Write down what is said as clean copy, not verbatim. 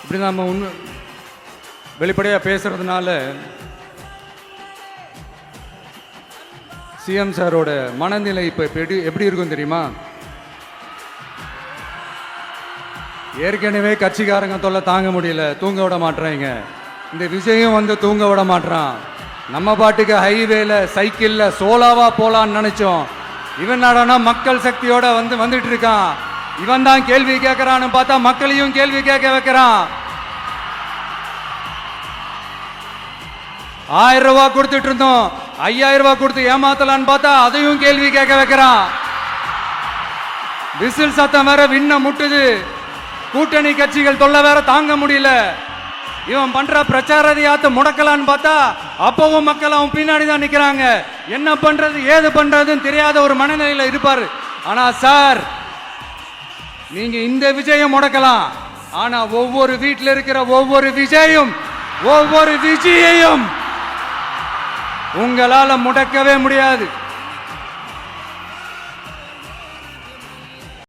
இப்படி நம்ம வெளிப்படையாக பேசுறதுனால சிஎம் சாரோட மனநிலை இப்போ எப்படி இருக்கும் தெரியுமா? ஏற்கனவே கட்சிக்காரங்க தொல்லை தாங்க முடியல, தூங்க விட மாட்டேறாங்க. இந்த விஜயம் வந்து தூங்க விட மாட்டான். நம்ம பாட்டுக்கு ஹைவேல சைக்கிள்ல சோலாவா போலான்னு நினைச்சோம். இவன் நாடானா மக்கள் சக்தியோட வந்துட்டு இருக்கான். இவன் தான் கேள்வி கேட்கறான்னு பார்த்தா மக்களையும் கேள்வி கேட்க வைக்கிறான். 1000 ரூபாய் கொடுத்துட்டு இருந்தோம், 5000 ரூபாய் கொடுத்து ஏமாத்தலான்னு பார்த்தா அதையும் கேள்வி கேட்க வைக்கிறான். விசில் சத்தம் வேற விண்ண முட்டுது. கூட்டணி கட்சிகள் தொல்லை வேற தாங்க முடியல. இவன் பண்ற பிரச்சாரத்தையாத்த முடக்கலான்னு பார்த்தா அப்பவும் மக்கள் அவன் பின்னாடி தான் நிக்கிறாங்க. என்ன பண்றது ஏது பண்றதுன்னு தெரியாத ஒரு மனநிலையில இருப்பாரு. ஆனா சார், நீங்க இந்த விஜயம் முடக்கலாம், ஆனா ஒவ்வொரு வீட்டில் இருக்கிற ஒவ்வொரு விஜயையும் உங்களால முடக்கவே முடியாது.